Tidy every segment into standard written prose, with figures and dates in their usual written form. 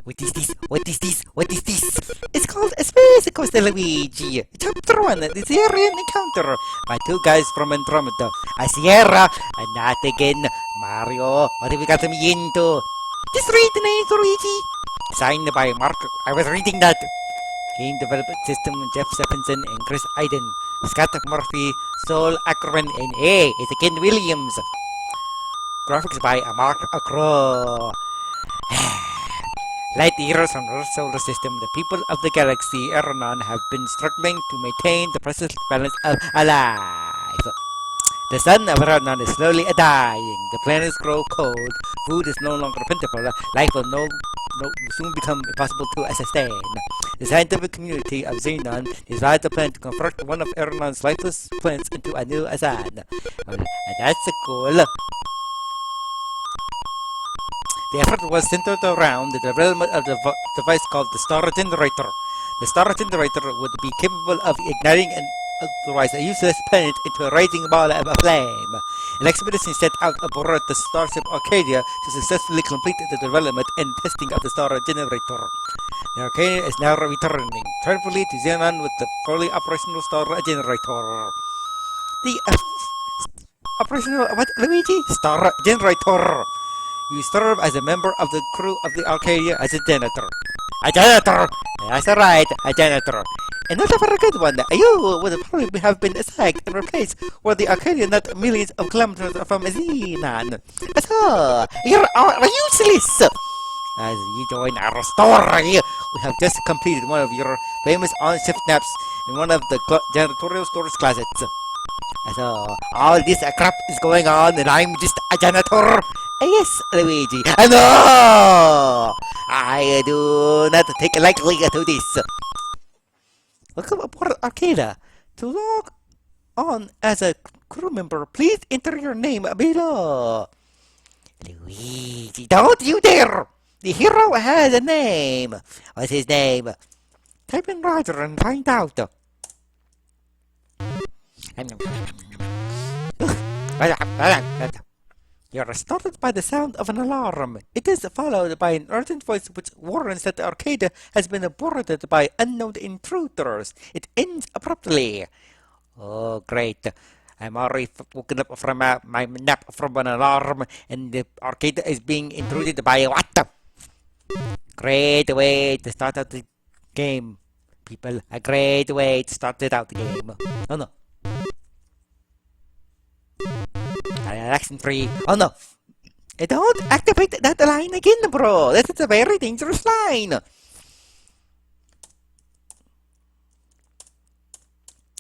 What is this? What is this? What is this? It's called a space coaster, Luigi. Chapter 1, the Sarien encounter by two guys from Andromeda. A Sierra, and not again. Mario, what have you got me into? Just read the name, Luigi. Signed by Mark. I was reading that. Game Development System, Jeff Stephenson and Chris Iden. Scott Murphy, Saul Ackerman, and it's Ken Williams. Graphics by Mark Acro. Light years from our solar system, the people of the galaxy Eranon have been struggling to maintain the present balance of alive. The sun of Eranon is slowly dying. The planets grow cold. Food is no longer plentiful. Life will soon become impossible to sustain. The scientific community of Xenon decided the plan to convert one of Eranon's lifeless planets into a new sun. That's cool. The effort was centered around the development of the device called the Star Generator. The Star Generator would be capable of igniting an otherwise a useless planet into a raging ball of flame. An expedition set out aboard the starship Arcadia to successfully complete the development and testing of the Star Generator. The Arcadia is now returning triumphantly to Xenon with the fully operational Star Generator. The operational what, Luigi? Star Generator. You serve as a member of the crew of the Arcadia as a janitor. A janitor! That's right, a janitor. And not a very good one. You would probably have been sacked and replaced with the Arcadia not millions of kilometers from Xenon. So, you're useless! As you join our story, we have just completed one of your famous on-shift naps in one of the janitorial storage closets. So, all this crap is going on and I'm just a janitor. Yes, Luigi. No! I do not take lightly to this. Welcome aboard Arcadia. To log on as a crew member, please enter your name below. Luigi, don't you dare! The hero has a name. What's his name? Type in Roger and find out. You're startled by the sound of an alarm. It is followed by an urgent voice which warns that the Arcadia has been boarded by unknown intruders. It ends abruptly. Oh, great. I'm already woken up from my nap from an alarm, and the Arcadia is being intruded by what? Great way to start out the game, people. A great way to start it out the game. Oh no. Action 3. Oh no! Don't activate that line again, bro! That is a very dangerous line!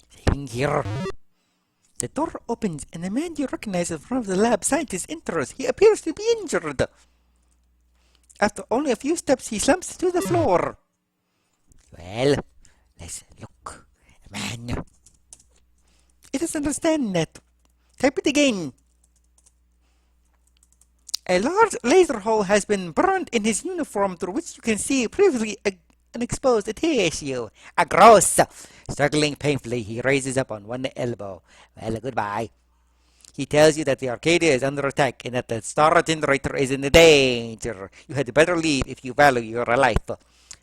Saving here. The door opens and a man you recognize as one of the lab scientists enters. He appears to be injured. After only a few steps, he slumps to the floor. Well, let's look. Man. It doesn't understand that. Type it again. A large laser hole has been burned in his uniform through which you can see previously an exposed tissue. A gross! Struggling painfully, he raises up on one elbow. Well, goodbye. He tells you that the Arcadia is under attack and that the Star Generator is in danger. You had better leave if you value your life.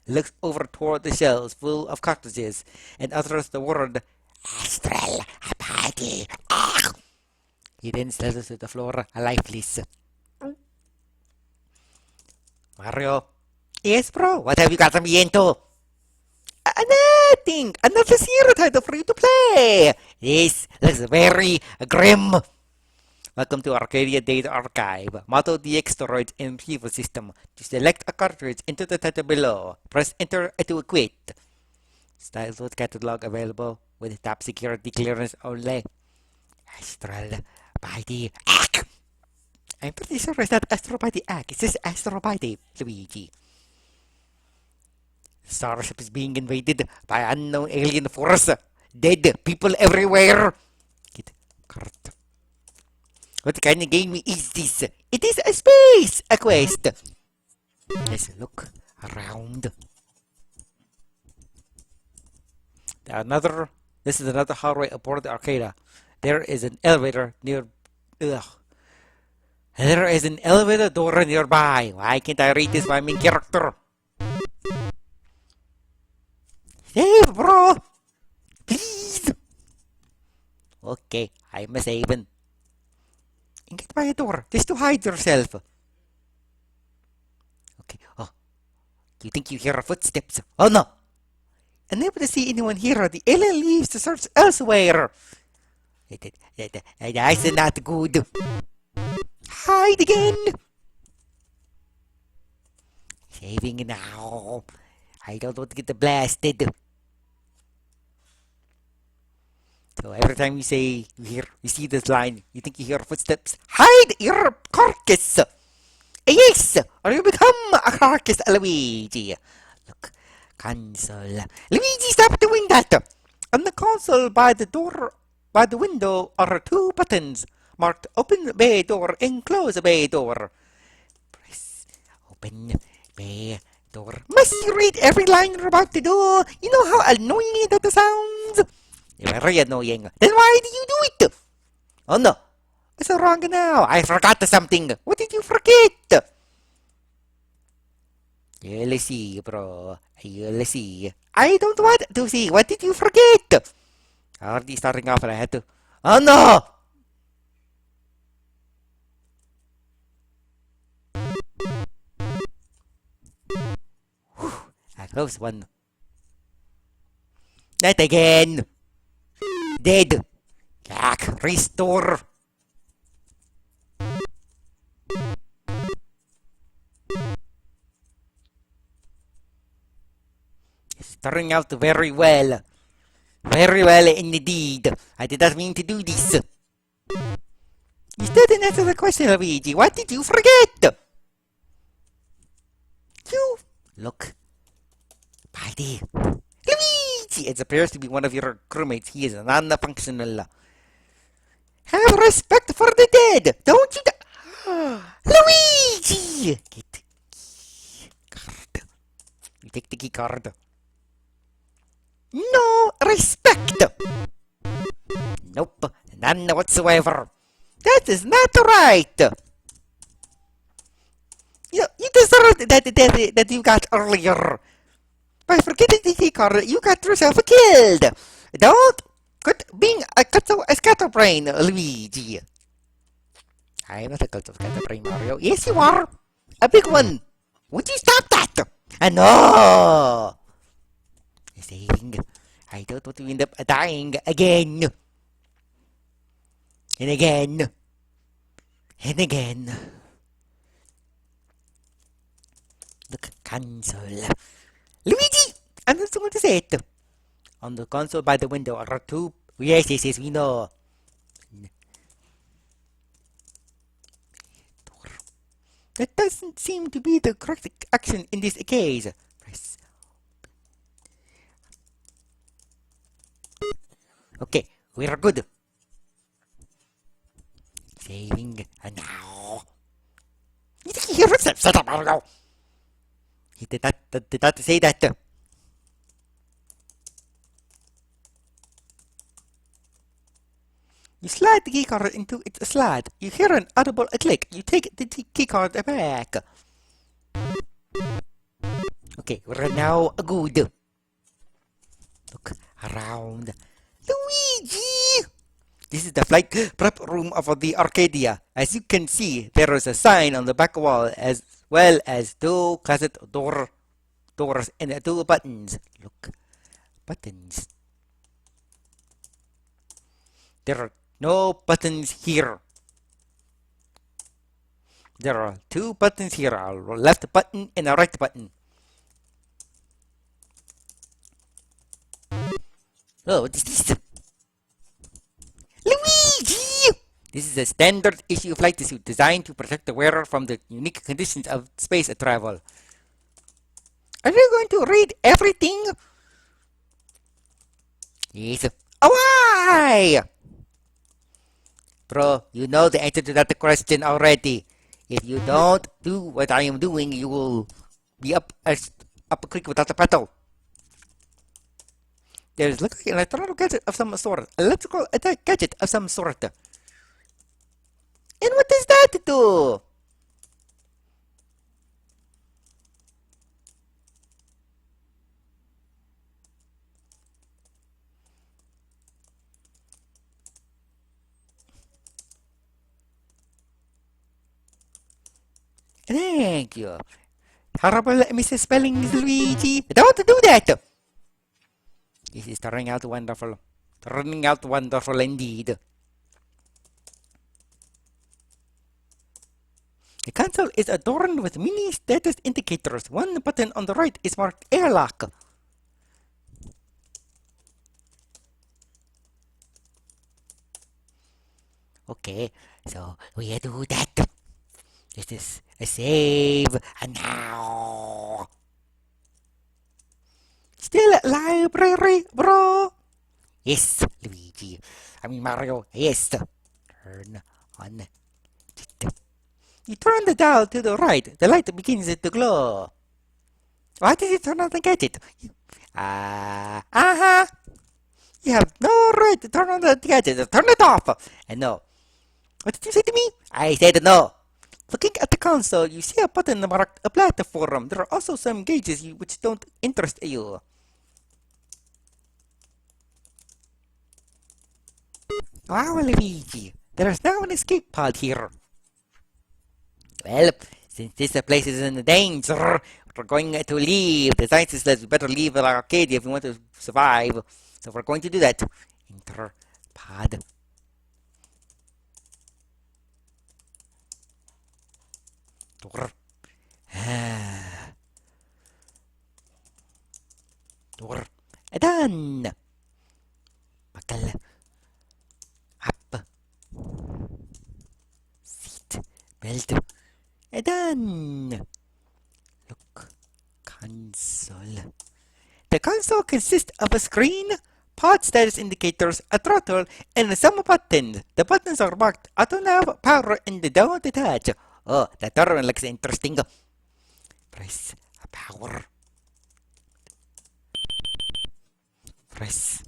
He looks over toward the shelves full of cartridges and utters the word Astral Apathy. He then slides to the floor, lifeless. Mario? Yes, bro? What have you got me into? Nothing! Another zero title for you to play! This looks very grim. Welcome to Arcadia Data Archive. Motto DX storage and retrieval system. To select a cartridge, enter the title below. Press enter to quit. Style catalog available with top security clearance only. Astral Body Act. I'm pretty sure it's not Astral Body Act. It says Astral Body, Luigi. Starship is being invaded by unknown alien force. Dead people everywhere. Get cart. What kind of game is this? It is a space quest. Let's look around. This is another hallway aboard the Arcadia. There is an elevator near. There is an elevator door nearby. Why can't I read this by main character? Save, bro! Please! Okay, I'm a saving. And get by a door, just to hide yourself. Okay, oh, you think you hear footsteps? Oh no! Unable to see anyone here, the alien leaves to search elsewhere. That's not good. Hide again! Saving now. I don't want to get blasted. So every time you say you see this line, you think you hear footsteps. Hide your carcass. Yes, or you become a carcass, Luigi. Look, console. Luigi, stop doing that. On the console by the door, by the window, are two buttons marked open bay door and close bay door. Press open bay door. Must you read every line you're about to do? You know how annoying that sounds? Very annoying. Then why do you do it? Oh no, it's wrong now. I forgot something. What did you forget? You'll see, bro. You'll see. I don't want to see. What did you forget? Already starting off and I had to. Oh no! Whew, a close one. Not again. Dead. Yak, restore. It's turning out very well. Very well indeed. I did not mean to do this. You still didn't answer the question, Luigi. What did you forget? You look by the Luigi. It appears to be one of your crewmates. He is non-functional. Have respect for the dead. Don't you? Luigi! Get the key card. You take the key card. No respect. Nope, none whatsoever. That is not right. You deserved that you got earlier. By forgetting the key card, you got yourself killed. Don't quit being a scatterbrain, Luigi. I'm not a scatterbrain, Mario. Yes, you are. A big one. Would you stop that? No. Saving. I don't want to end up dying again. And again. And again. Look, console. Luigi! I'm not going to say it. On the console by the window are two. Yes, we know. That doesn't seem to be the correct action in this case. Press. Okay, we're good. Saving now. You think you hear footsteps? Shut up, Mario. He did not say that. You slide the keycard into its slot. You hear an audible click. You take the keycard back. Okay, we're now good. Look around. Luigi! This is the flight prep room of the Arcadia. As you can see, there is a sign on the back wall as well as two closet doors and two buttons. Look, buttons. There are no buttons here. There are two buttons here, a left button and a right button. Oh, what is this? Luigi! This is a standard issue flight suit designed to protect the wearer from the unique conditions of space travel. Are you going to read everything? Yes. Oh, why? Bro, you know the answer to that question already. If you don't do what I am doing, you will be up a creek without a paddle. There is like an electrical gadget of some sort. Electrical gadget of some sort. And what does that do? Thank you. Horrible misspellings, Luigi. Don't do that. This is turning out wonderful. Turning out wonderful indeed. The console is adorned with mini status indicators. One button on the right is marked airlock. Okay, so we do that. This is a save. And now. Still at library, bro? Yes, Luigi. I mean, Mario. Yes. Turn on. You turn the dial to the right. The light begins to glow. Why did you turn on the gadget? You have no right to turn on the gadget. Turn it off. And no. What did you say to me? I said no. Looking at the console, you see a button marked a platform. There are also some gauges which don't interest you. Wow, Luigi. There is now an escape pod here. Well, since this place is in danger, we're going to leave. The scientist says we better leave the arcade if we want to survive. So we're going to do that. Enter pod. Door. Door. Done. Buckle. Up. Seat. Belt. Done. Look. Console. The console consists of a screen, pod status indicators, a throttle, and some buttons. The buttons are marked auto nav, power, and don't detach. Oh, that third one looks interesting. Press power. Press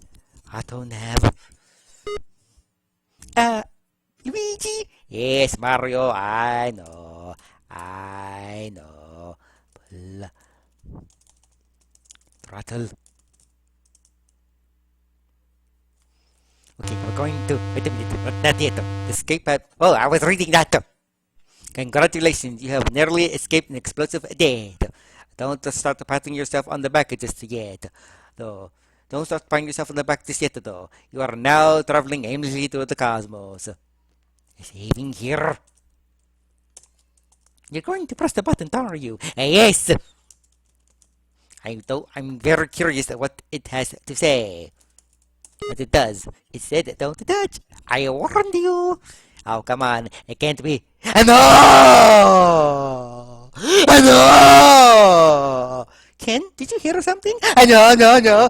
auto nav. Luigi? Yes, Mario, I know. Pull. Throttle. Okay, we're going to... Wait a minute, not yet. Escape pod. Oh, I was reading that. Congratulations, you have narrowly escaped an explosive death. Don't start patting yourself on the back just yet. Though, don't start patting yourself on the back just yet, though. You are now traveling aimlessly through the cosmos. Saving here. You're going to press the button, aren't you? Yes! I'm very curious at what it has to say. But it does. It said don't touch. I warned you. Oh, come on. It can't be. No! No! Ken, did you hear something? No! No!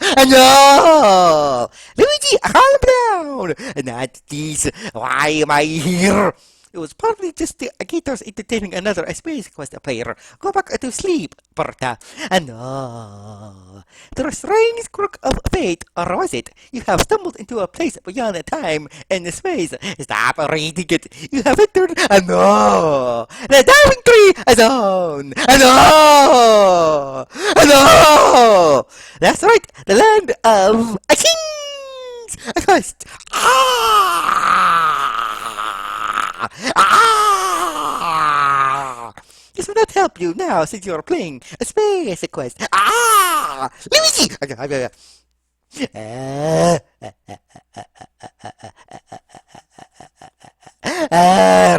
Luigi, calm down! Not this. Why am I here? It was probably just the gators entertaining another Space Quest player. Go back to sleep, Berta. No. The strange crook of fate, or was it? You have stumbled into a place beyond time and space. Stop reading it. You have entered no. The diving tree zone. No. No. That's right. The land of kings. Quest. This will not help you now since you're playing a Space Quest. Luigi!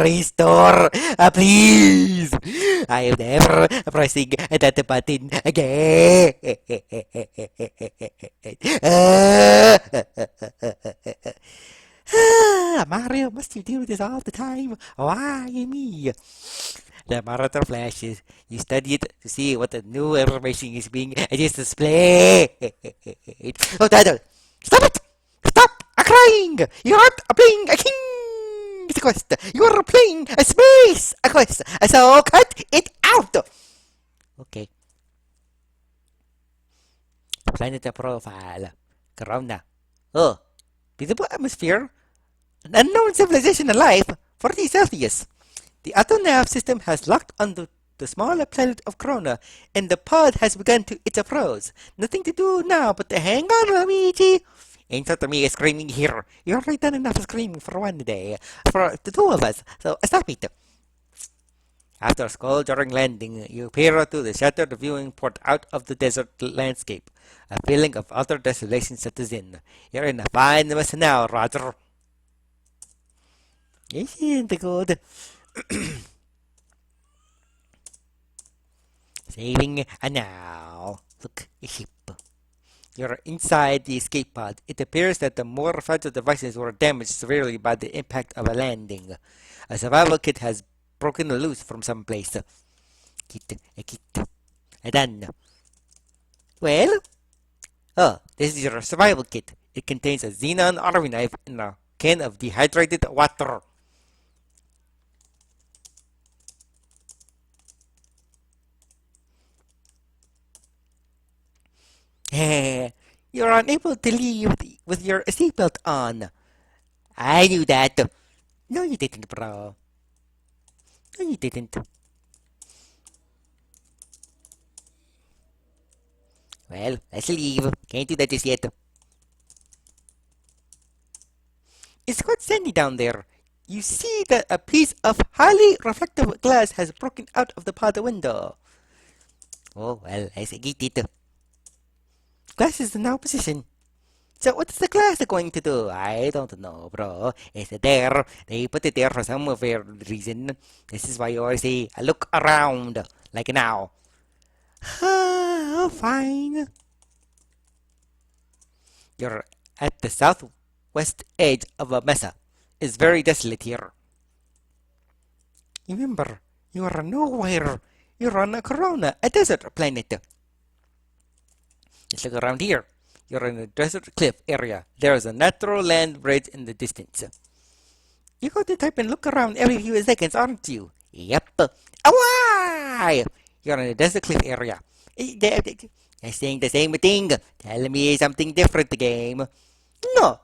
Restore, please. I am never pressing that button again. Mario, must you do this all the time? Why me? The monitor flashes. You study it to see what the new information is being displayed. Oh, Dad! Stop it! Stop crying! You aren't playing a King's Quest! You're playing a Space Quest! So cut it out! Okay. Planet profile. Corona. Oh. Visible atmosphere. An unknown civilization alive. 40 Celsius. The autonav system has locked onto the smaller planet of Corona, and the pod has begun to its approach. Nothing to do now but to hang on, Luigi. Insert me screaming here. You've already done enough screaming for one day. For the two of us. So stop it. After a skull-jarring landing, you peer through the shattered viewing port out of the desert landscape. A feeling of utter desolation settles in. You're in a fine mess now, Roger. Isn't it good? Saving and now. Look, a ship. You're inside the escape pod. It appears that the more fragile devices were damaged severely by the impact of a landing. A survival kit has broken loose from someplace. A kit. Done. Well? Oh, this is your survival kit. It contains a xenon army knife and a can of dehydrated water. You're unable to leave with your seatbelt on. I knew that. No, you didn't, bro. No, you didn't. Well, let's leave. Can't do that just yet. It's quite sandy down there. You see that a piece of highly reflective glass has broken out of the pod window. Oh, well, I get it. Glass is in our position. So what is the glass going to do? I don't know, bro. It's there. They put it there for some weird reason. This is why you always say, look around. Like now. Fine. You're at the southwest edge of a mesa. It's very desolate here. Remember, you are nowhere. You're on a corona, a desert planet. Just look around here. You're in a desert cliff area. There is a natural land bridge in the distance. You're going to type and look around every few seconds, aren't you? Yep. Why? You're in a desert cliff area. I'm saying the same thing. Tell me something different, game. No.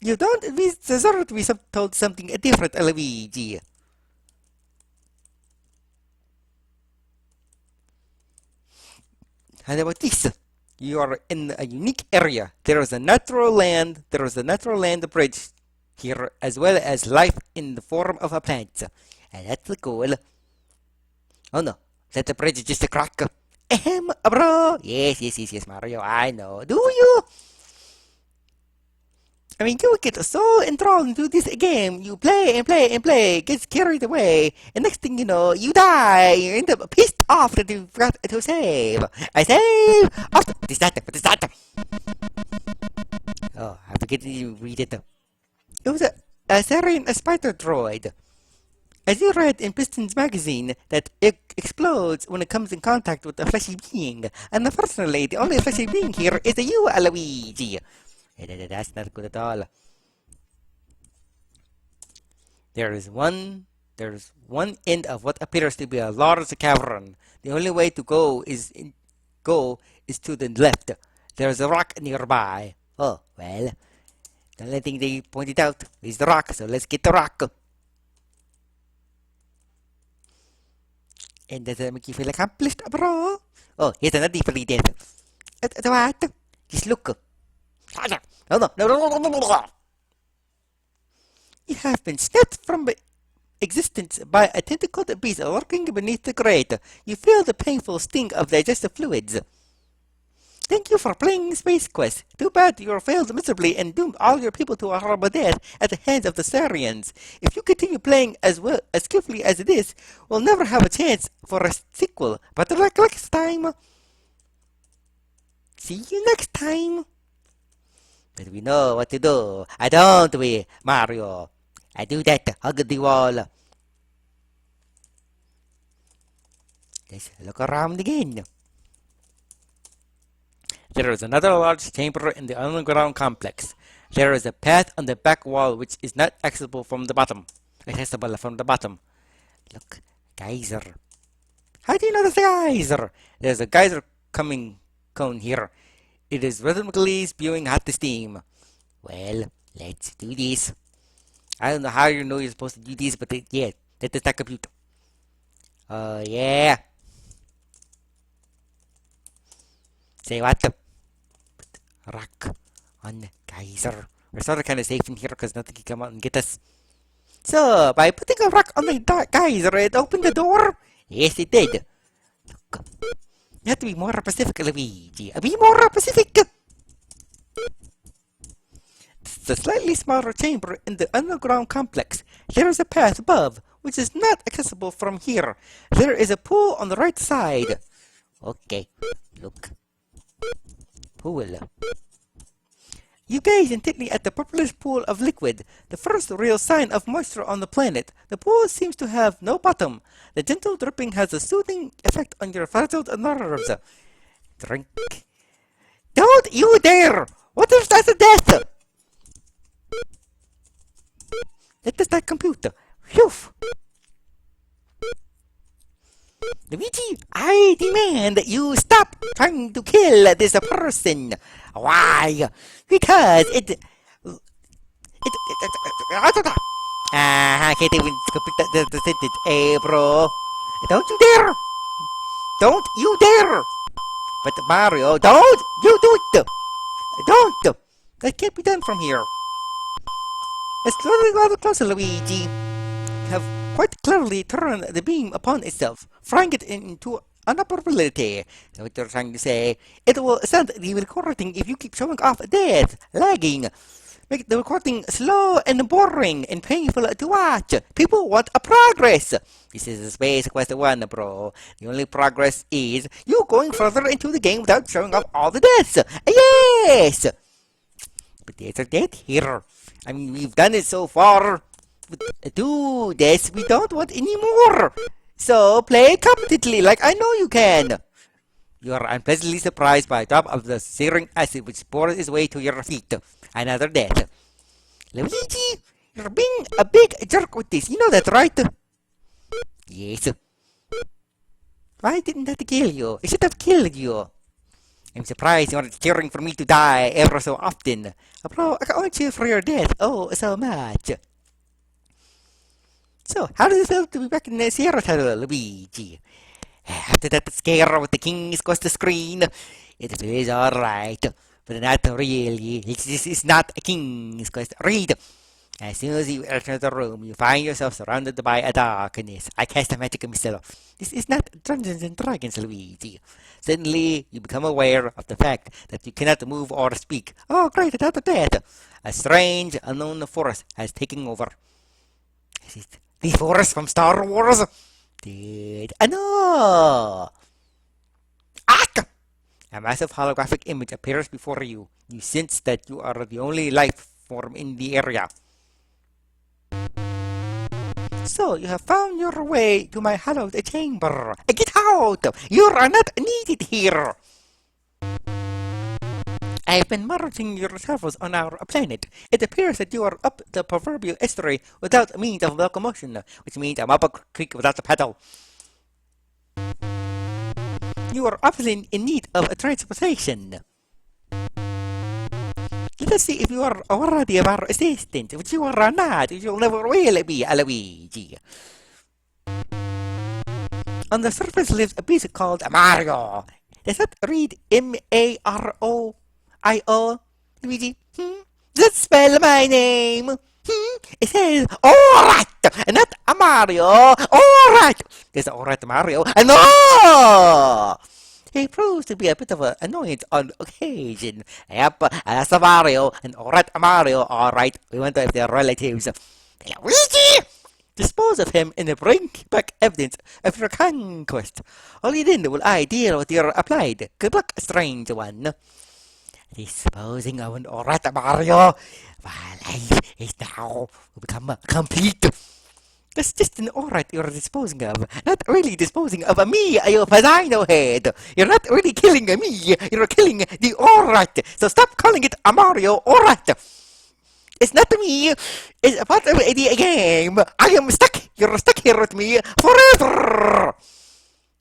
You don't deserve to be told something different, Luigi. How about this? You are in a unique area. There is a natural land bridge here, as well as life in the form of a plant. And that's cool. Oh no, that bridge is just a crack. Bro. Yes, Mario. I know. Do you? I mean, you get so enthralled into this game. You play and play and play, gets carried away, and next thing you know, you die. You end up pissed off that you forgot to save. I save. Oh, what is that? Oh, I forget to read it. It was a Sarien spider droid. As you read in Piston's magazine, that it explodes when it comes in contact with a fleshy being. And unfortunately, the only fleshy being here is you, Luigi. That's not good at all. There's one end of what appears to be a large cavern. The only way to go is to the left. There's a rock nearby. Oh, well. The only thing they pointed out is the rock, so let's get the rock. And does that make you feel accomplished, bro? Oh, here's another free death. What? Just look. No. You have been snatched from existence by a tentacled beast lurking beneath the grate. You feel the painful sting of digestive fluids. Thank you for playing Space Quest. Too bad you failed miserably and doomed all your people to a horrible death at the hands of the Sariens. If you continue playing as skillfully as this, we'll never have a chance for a sequel. But like next time. See you next time. But we know what to do. Don't we, Mario? I do that. Hug the wall. Let's look around again. There is another large chamber in the underground complex. There is a path on the back wall which is not accessible from the bottom. Look, geyser. How do you know there's a geyser? There's a geyser coming cone here. It is rhythmically spewing hot steam. Well, let's do this. I don't know how you know you're supposed to do this, but yeah, that does not compute. Oh, yeah. Say what? Put rock on geyser. We're sort of kind of safe in here because nothing can come out and get us. So, by putting a rock on the geyser, it opened the door? Yes, it did. Look, you have to be more specific, Luigi. Be more specific! It's a slightly smaller chamber in the underground complex. There is a path above, which is not accessible from here. There is a pool on the right side. Okay, look. Pool. You gaze intently at the purplish pool of liquid, the first real sign of moisture on the planet. The pool seems to have no bottom. The gentle dripping has a soothing effect on your frazzled nerves. Drink. Don't you dare! What if that's a death? Let us start computer. Phew! Luigi, I demand that you stop trying to kill this person. Why? Because I can't even complete the sentence. Hey, bro. Don't you dare! Don't you dare! But Mario, don't you do it! Don't! That can't be done from here. It's slowly rather closer, Luigi. You have quite cleverly turned the beam upon itself, frying it into inoperability. So what you're trying to say, it will send the recording if you keep showing off death, lagging. Make the recording slow and boring and painful to watch. People want a progress. This is Space Quest 1, bro. The only progress is you going further into the game without showing off all the deaths. Yes! But there's a death here. I mean, we've done it so far. Do this, we don't want any more. So play competently like I know you can. You are unpleasantly surprised by the drop of the searing acid which pours its way to your feet. Another death. Luigi, you're being a big jerk with this. You know that, right? Yes. Why didn't that kill you? It should have killed you. I'm surprised you're cheering for me to die ever so often. Bro, I can only cheer for your death. Oh, so much. So, how does it feel to be back in the Sierra Tunnel, Luigi? After that scare with the king's across the screen, it feels alright. But not really. This is not a king's quest. Read! As soon as you enter the room, you find yourself surrounded by a darkness. I cast a magic missile. This is not Dungeons and Dragons, Luigi. Suddenly, you become aware of the fact that you cannot move or speak. Oh, great, another death! A strange, unknown force has taken over. Is it the force from Star Wars? Did no! Ah! A massive holographic image appears before you. You sense that you are the only life form in the area. So, you have found your way to my hallowed chamber. Get out! You are not needed here! I have been monitoring your travels on our planet. It appears that you are up the proverbial estuary without means of locomotion, which means I'm up a creek without a paddle. You are obviously in need of transportation. Let us see if you are worthy of our assistance, which you are not, you will never will be, Luigi. On the surface lives a beast called Mario. Does that read Mario? Luigi? Does that spell my name? It says alright, not Mario. Alright. There's alright Mario. No! He proves to be a bit of an annoyance on occasion. Yep, that's a Mario, and alright Mario, alright. We wonder if they're relatives. Luigi! Dispose of him and bring back evidence of your conquest. Only then will I deal with your applied. Good luck, strange one. Disposing of an alright Mario. My life is now become complete. That's just an alright you're disposing of. Not really disposing of me, you vagina head. You're not really killing me. You're killing the alright. So stop calling it a Mario alright. It's not me. It's a part of the game. I am stuck. You're stuck here with me forever.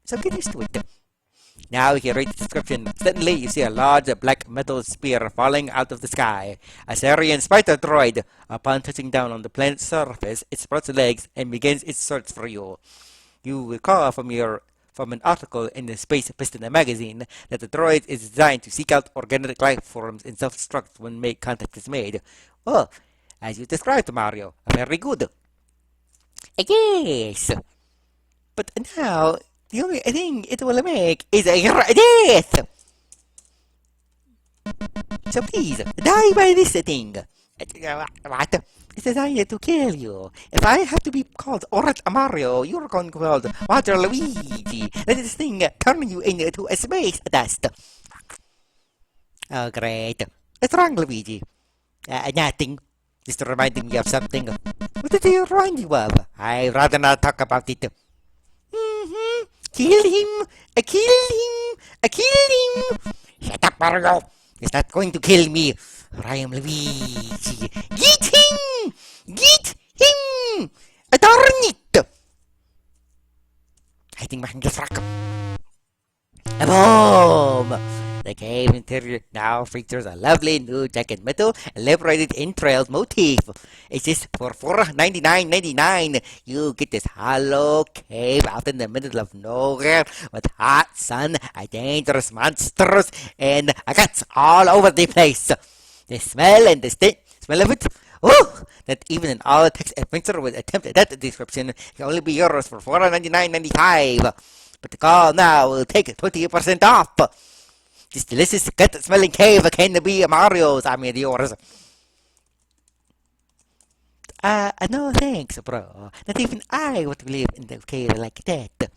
So get used to it. Now you read the description. Suddenly you see a large black metal spear falling out of the sky. A Sarien spider droid. Upon touching down on the planet's surface, it spreads legs and begins its search for you. You recall from an article in the Space Piston magazine that the droid is designed to seek out organic life forms and self-destruct when contact is made. Well, as you described, Mario, very good. Yes. But now, the only thing it will make is a death. So please, die by this thing. What? It's designed to kill you. If I have to be called Orange Mario, you're going to be called Water Luigi. Let this thing turn you into a space dust. Oh, great. What's wrong, Luigi? Nothing. Just reminding me of something. What did it remind you of? I'd rather not talk about it. Kill him! Kill him! Kill him! Shut up, Mario! He's not going to kill me. I am Luigi. Get him! Get him! Darn it! Hiding behind this rock. A bomb! The cave interior now features a lovely new jagged metal elaborated entrails motif. It's just for $499.99. You get this hollow cave out in the middle of nowhere with hot sun, dangerous monsters, and guts all over the place. The smell and the smell of it. Oh, that even an all-text adventure would attempt that description can only be yours for $499.95. But the call now will take 20% off. This delicious gut-smelling cave can be Mario's. I mean yours. No thanks, bro. Not even I would live in the cave like that.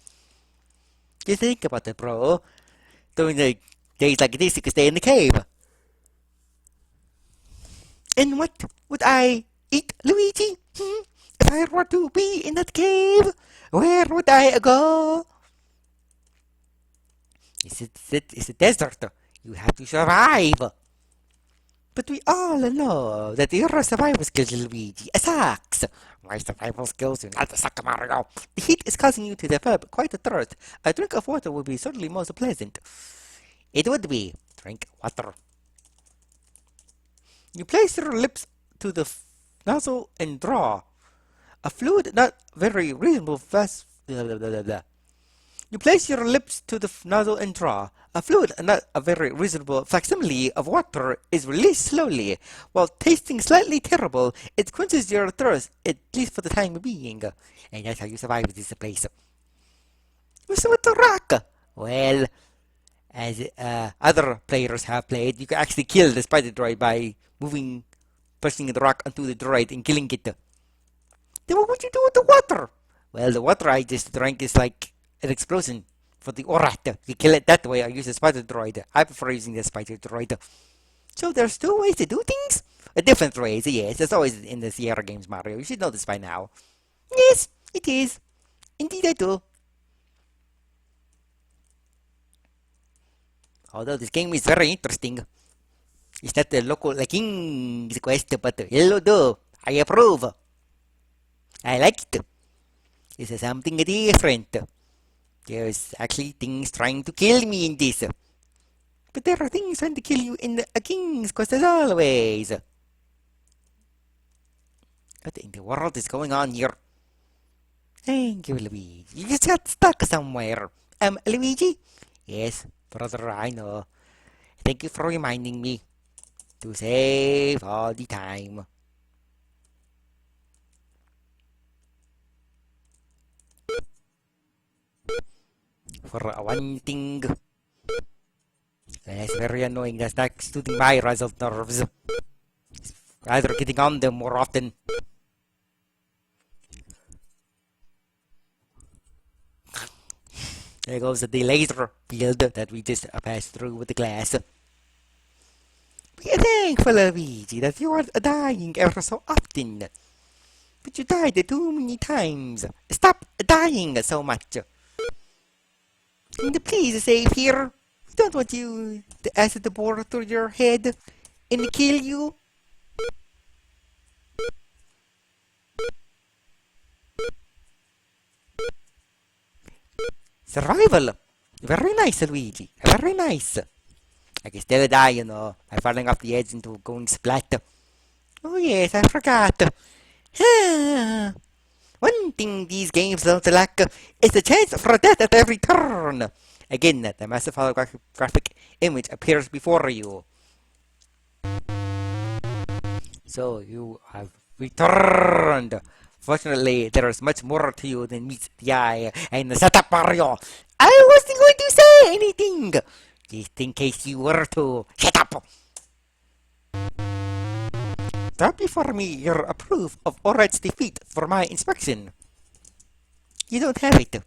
Just think about it, bro. During the days like this, you can stay in the cave. And what would I eat, Luigi? If I were to be in that cave, where would I go? It's a desert. You have to survive. But we all know that your survival skills, Luigi, sucks. My survival skills do not suck, Mario. The heat is causing you to develop quite a thirst. A drink of water would be certainly most pleasant. It would be. Drink water. You place your lips to the nozzle and draw. A fluid not very reasonable fast. Blah, blah, blah, blah. You place your lips to the nozzle and draw. A fluid, not a very reasonable facsimile of water, is released slowly. While tasting slightly terrible, it quenches your thirst, at least for the time being. And that's how you survive this place. What's with the rock? Well, as other players have played, you can actually kill the spider droid by pushing the rock onto the droid and killing it. Then what would you do with the water? Well, the water I just drank is like an explosion for the Orat. You kill it that way, I use the spider droid. I prefer using the spider droid. So there's two ways to do things? Different ways, yes. There's always in the Sierra games, Mario. You should know this by now. Yes, it is. Indeed I do. Although this game is very interesting. It's not the local King's Quest, but hello do. I approve. I like it. It's something different. There's actually things trying to kill me in this. But there are things trying to kill you in a King's Quest as always. What in the world is going on here? Thank you, Luigi. You just got stuck somewhere. Luigi? Yes, brother, I know. Thank you for reminding me to save all the time. For one thing. That's very annoying. That's not suiting my razzle nerves. Rather getting on them more often. There goes the laser field that we just passed through with the glass. Be thankful, Luigi, that you are dying ever so often. But you died too many times. Stop dying so much. And please save here. We don't want you to acid bore through your head and kill you. Survival. Very nice, Luigi. Very nice. I can still die, you know, by falling off the edge into going splat. Oh yes, I forgot. One thing these games don't lack is the chance for death at every turn. Again, the massive holographic image appears before you. So you have returned Fortunately, there is much more to you than meets the eye. And shut up, Mario! I wasn't going to say anything! Just in case you were to. Shut up! Drop before me your proof of Orad's defeat for my inspection. You don't have it.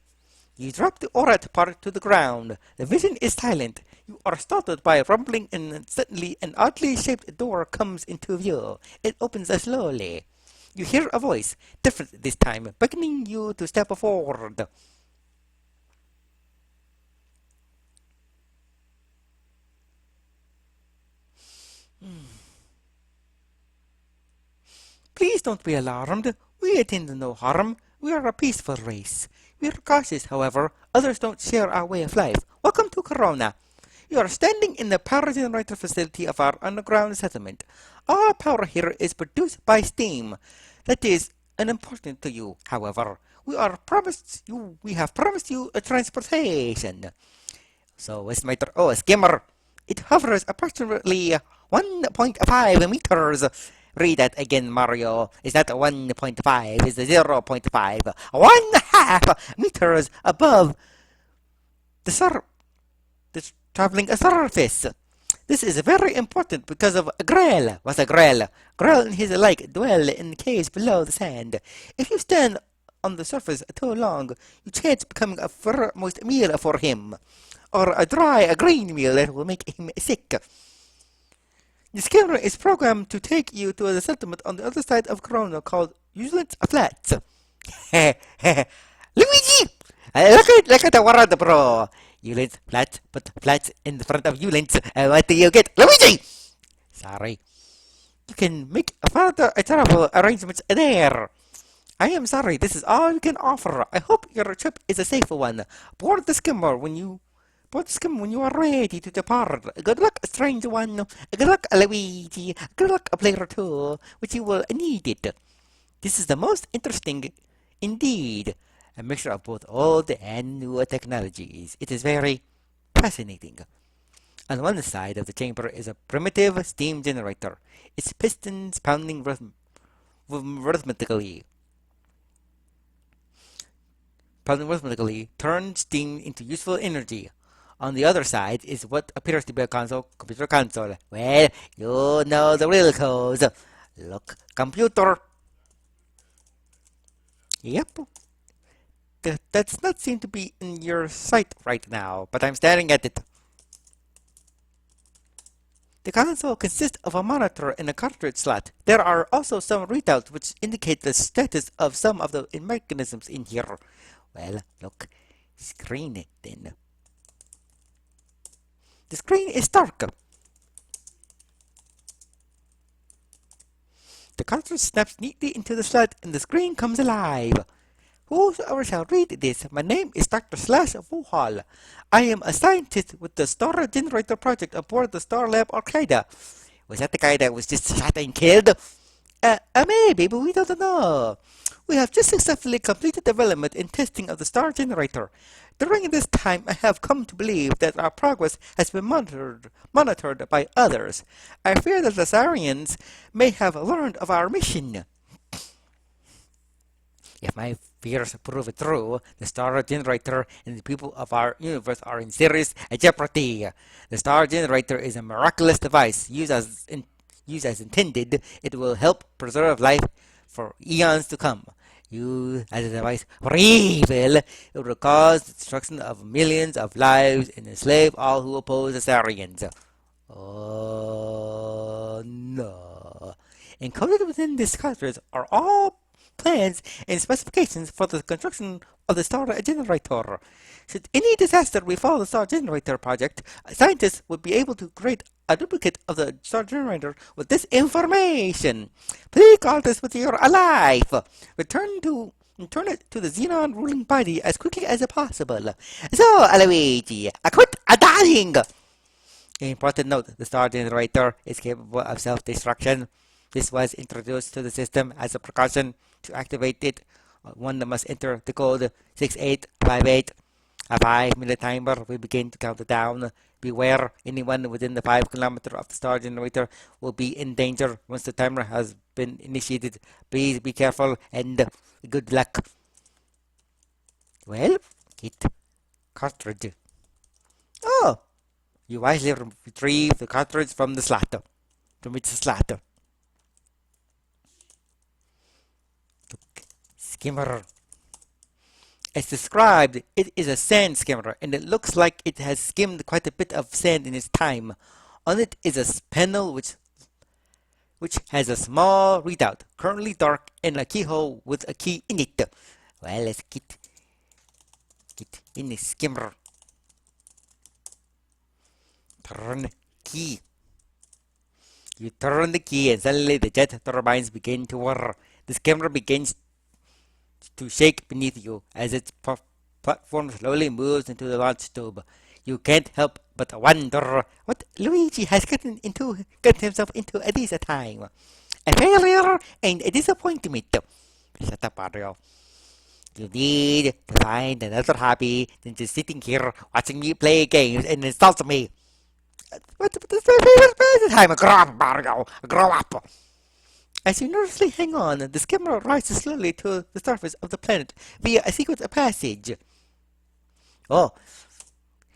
You drop the Orad part to the ground. The vision is silent. You are startled by a rumbling and suddenly an oddly shaped door comes into view. It opens slowly. You hear a voice, different this time, beckoning you to step forward. Please don't be alarmed. We intend no harm. We are a peaceful race. We are cautious, however. Others don't share our way of life. Welcome to Corona. You are standing in the power generator facility of our underground settlement. Our power here is produced by steam. That is unimportant to you, however. We have promised you a transportation. So, estimator, skimmer. It hovers approximately 1.5 meters. Read that again, Mario. Is that 1.5? Is it 0.5? 1/2 meters above the the traveling surface. This is very important because of Grell. What's a Grell? Grell and his like dwell in caves below the sand. If you stand on the surface too long, you chance becoming a foremost meal for him, or a green meal that will make him sick. This camera is programmed to take you to a settlement on the other side of Corona called Uselet Flats. Luigi! Look at the word, bro. Uselet Flats, put flats in the front of Uselet. What do you get? Luigi! Sorry. You can make further travel arrangements there. I am sorry, this is all we can offer. I hope your trip is a safe one. Board the skimmer when you are ready to depart. Good luck, strange one. Good luck, Luigi. Good luck, player two, which you will need it. This is the most interesting, indeed, a mixture of both old and new technologies. It is very fascinating. On one side of the chamber is a primitive steam generator, its pistons pounding rhythmically. Turn steam into useful energy. On the other side is what appears to be a computer console. Well, you know the real codes. Look, computer. Yep. That does not seem to be in your sight right now, but I'm staring at it. The console consists of a monitor and a cartridge slot. There are also some readouts which indicate the status of some of the mechanisms in here. Well, look, screen it then. The screen is dark. The cartridge snaps neatly into the slot and the screen comes alive. Whoever shall read this, my name is Dr. Slash Wuhal. I am a scientist with the Star Generator Project aboard the Star Lab Al-Qaeda. Was that the guy that was just shot and killed? Maybe, but we don't know. We have just successfully completed development and testing of the Star Generator. During this time, I have come to believe that our progress has been monitored by others. I fear that the Sariens may have learned of our mission. If my fears prove true, the Star Generator and the people of our universe are in serious jeopardy. The Star Generator is a miraculous device. Used as intended, it will help preserve life for eons to come. Used as a device for evil, it will cause the destruction of millions of lives and enslave all who oppose the Sariens. Oh no. Encoded within this cartridge are all plans and specifications for the construction of the Star Generator. Should any disaster befall the Star Generator project, scientists would be able to create a duplicate of the Star Generator with this information. Please guard this with your life. Return it to the Xenon ruling body as quickly as possible. So, Luigi, quit dying! Important note, the Star Generator is capable of self-destruction. This was introduced to the system as a precaution. To activate it, one must enter the code 6858. A 5 minute timer will begin to count down. Beware, anyone within the 5 kilometer of the star generator will be in danger once the timer has been initiated. Please be careful and good luck. Well, get cartridge. Oh, you wisely retrieve the cartridge from the slot. From its slot. Skimmer. As described, it is a sand skimmer, and it looks like it has skimmed quite a bit of sand in its time. On it is a panel which has a small readout, currently dark, and a keyhole with a key in it. Well, let's get in the skimmer. Turn key. You turn the key and suddenly the jet turbines begin to whir. The skimmer begins to shake beneath you as its platform slowly moves into the launch tube. You can't help but wonder what Luigi has gotten himself into at this time. A failure and a disappointment. Shut up, Mario. You need to find another hobby than just sitting here watching me play games and insult me. What's the time? Grow up. As you nervously hang on, the skimmer rises slowly to the surface of the planet via a secret passage. Oh,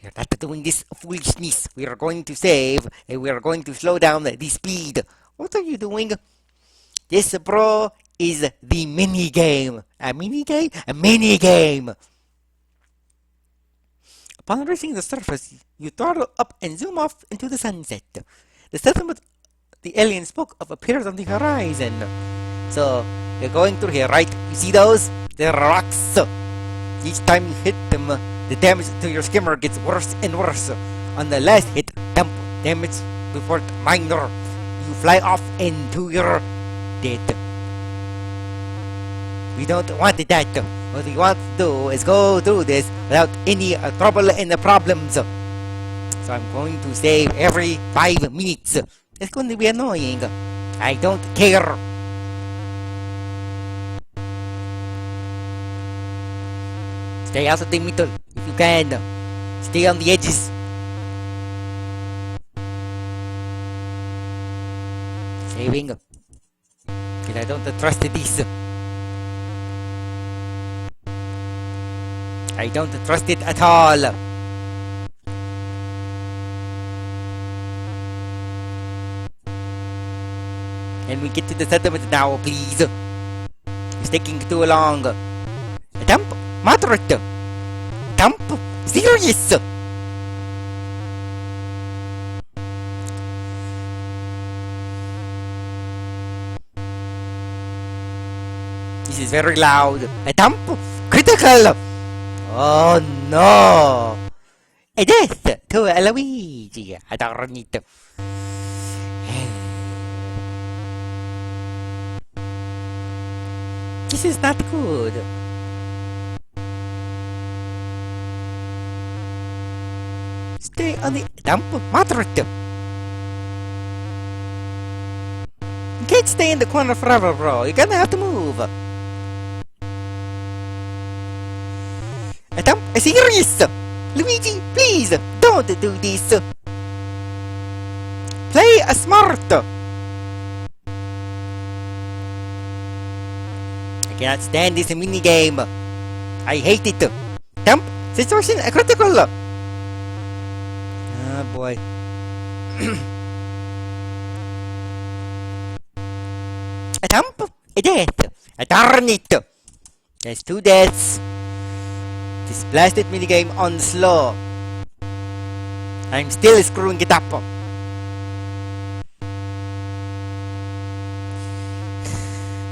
we're not doing this foolishness. We are going to save, and we are going to slow down the speed. What are you doing? This, bro, is the mini game. A mini game? A mini game. Upon reaching the surface, you throttle up and zoom off into the sunset. The settlement the alien spoke of appears on the horizon. So, you're going through here, right? You see those? They're rocks. Each time you hit them, the damage to your skimmer gets worse and worse. On the last hit, dump damage before minor. You fly off into your dead. We don't want that. What we want to do is go through this without any trouble and problems. So I'm going to save every 5 minutes. It's going to be annoying. I don't care. Stay out of the middle if you can. Stay on the edges. Saving. Because I don't trust this. I don't trust it at all. Can we get to the settlement now, please? It's taking too long. Dump, moderate. Dump, serious. This is very loud. A dump, critical. Oh no! A death to Luigi. I don't need to. This is not good. Stay on the dump, moderate. You can't stay in the corner forever, bro. You're gonna have to move. Dump, serious. Luigi, please don't do this. Play a smart. I cannot stand this mini game. I hate it. Dump, situation critical. Oh boy. A dump, a death. A darn it. There's 2 deaths. This blasted minigame on slow. I'm still screwing it up.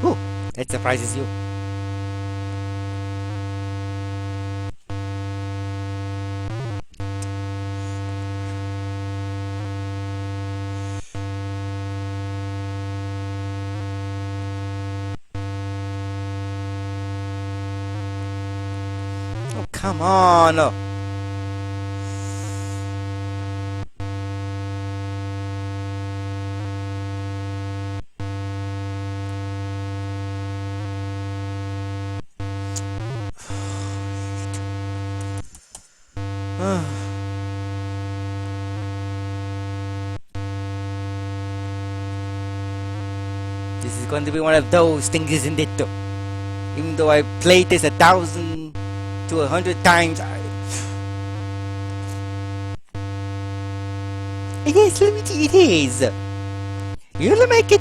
Ooh, that surprises you. Oh, come on. This is going to be one of those things, isn't it? Even though I played this 1,000 to 100 times. Yes, Luigi, it is. You'll make it.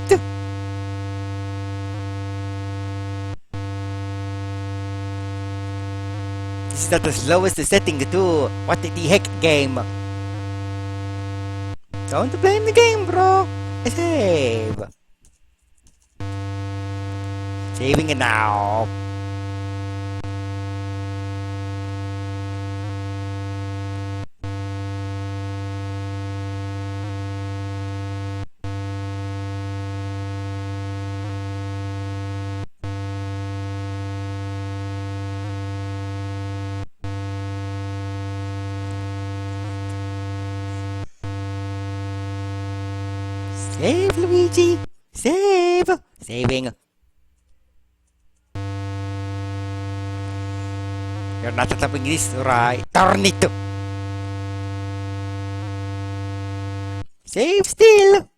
This is not the slowest setting to what the heck game. Don't blame the game, bro. Save. Saving it now. Save, Luigi. Save. Saving. You're not stopping this, right? Darn it! Save still!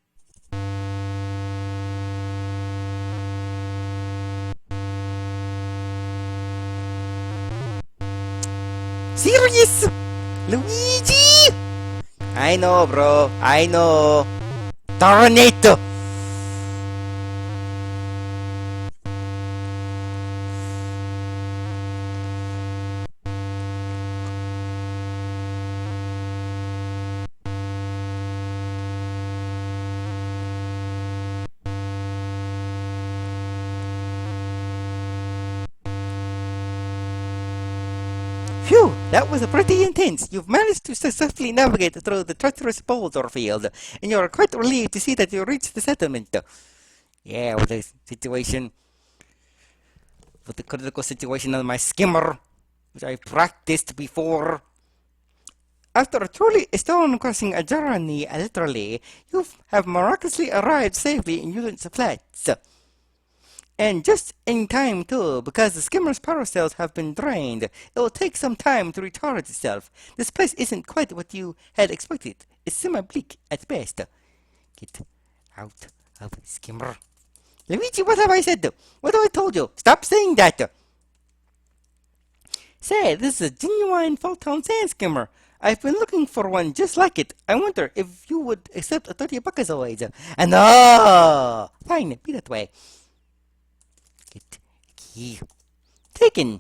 Serious? Luigi! I know, bro. I know. Darn it! Phew, that was pretty intense. You've managed to successfully navigate through the treacherous boulder field, and you're quite relieved to see that you reached the settlement. Yeah, with the situation, with the critical situation on my skimmer, which I practiced before. After a truly stone-crossing journey, literally, you have miraculously arrived safely in Unit's Flats. And just in time too, because the skimmer's power cells have been drained. It will take some time to recharge itself. This place isn't quite what you had expected. It's semi-bleak at best. Get out of skimmer. Luigi, what have I said? What have I told you? Stop saying that! Say, this is a genuine Photon sand skimmer. I've been looking for one just like it. I wonder if you would accept a 30 buckazoids. And no! Fine, be that way. Get key. Taken.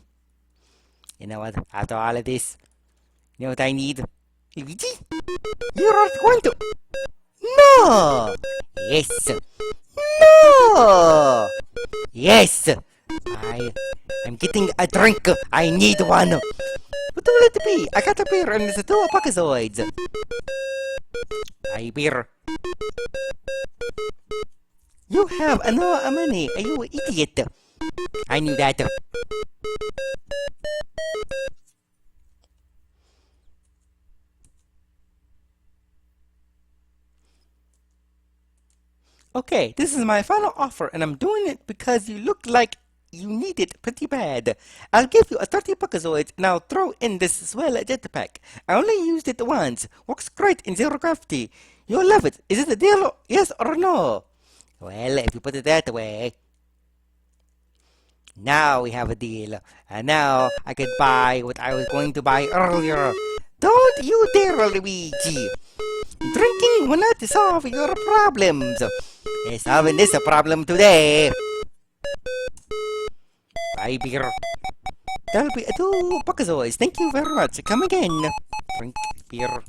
You know what? After all of this, you know what I need? Luigi? You're not going to. No! Yes! No! Yes! I'm getting a drink. I need one. What will it be? I got a beer and it's 2 buckazoids. Beer. You have no money, you idiot. I knew that. Okay, this is my final offer, and I'm doing it because you look like you need it pretty bad. I'll give you a 30 buckazoids, and I'll throw in this swell jetpack. I only used it once. Works great in zero gravity. You'll love it. Is it a deal? Yes or no? Well, if you put it that way. Now we have a deal. And now I can buy what I was going to buy earlier. Don't you dare, Luigi. Drinking will not solve your problems. It's solving this problem today. Buy beer. That'll be 2 buckazoids. Thank you very much. Come again. Drink beer.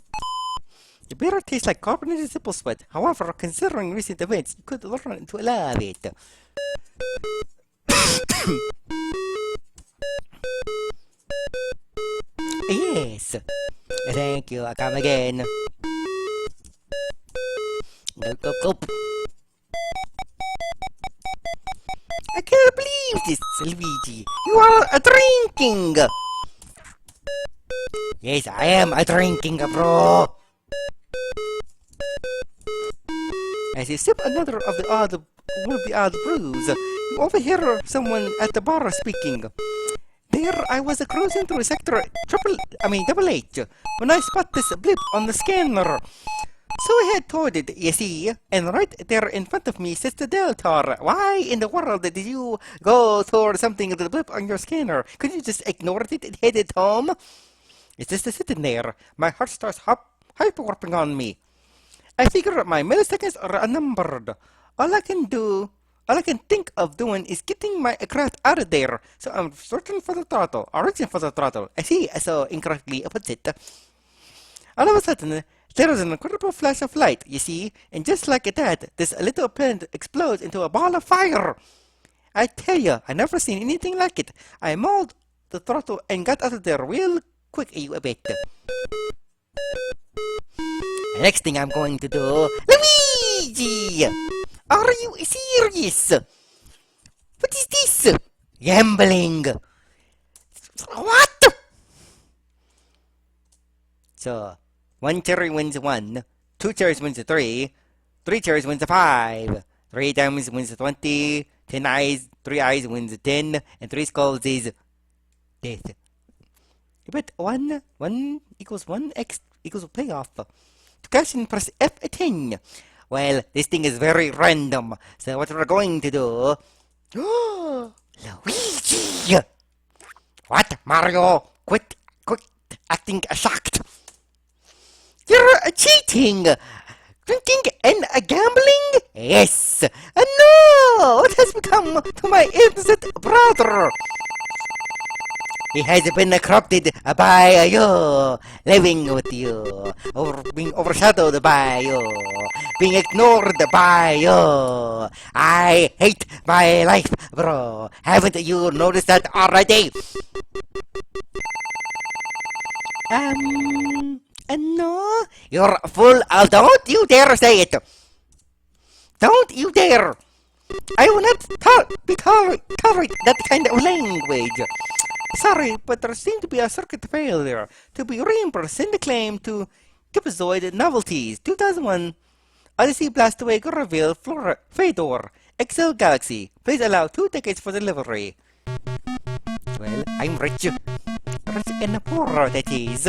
The beer tastes like carbonated simple sweat. However, considering recent events, you could learn to love it. Yes. Thank you. I come again. Gulp, gulp, gulp. I can't believe this, Luigi. You are drinking. Yes, I am drinking, bro. As you sip another of the odd brews, you overhear someone at the bar speaking. there I was cruising through sector double H, when I spot this blip on the scanner. So I head toward it, you see, and right there in front of me sits the janitor. Why in the world did you go toward something with the blip on your scanner? Could you just ignore it and head it home? It's just sitting there. My heart starts hyper-warping on me. I figure my milliseconds are unnumbered. All I can think of doing is getting my craft out of there. So I'm reaching for the throttle. I see, so incorrectly puts it. All of a sudden, there is an incredible flash of light, you see, and just like that, this little planet explodes into a ball of fire. I tell you, I never seen anything like it. I mauled the throttle and got out of there real quick, you bet. The next thing I'm going to do, Luigi! Are you serious? What is this? Gambling. What? So, 1 cherry wins 1, 2 cherries wins 3, 3 cherries wins 5, 3 diamonds wins 20, 10 eyes, 3 eyes wins 10, and 3 skulls is death. But 1 equals 1x equals payoff. To cash in, press F10. Well, this thing is very random, so what we're going to do... Luigi! What, Mario? Quit acting shocked. You're cheating! Drinking and gambling? Yes! No! What has become to my innocent brother? He has been corrupted by you, living with you, being overshadowed by you, being ignored by you. I hate my life, bro. Haven't you noticed that already? No, you're full of... Don't you dare say it! Don't you dare! I will not tolerate that kind of language. Sorry, but there seemed to be a circuit failure. To be reimbursed, send a claim to Gipazoid Novelties, 2001, Odyssey Blastaway Reveal Fedor, Excel Galaxy. Please allow 2 tickets for delivery. Well, I'm rich. Rich and poor, that is.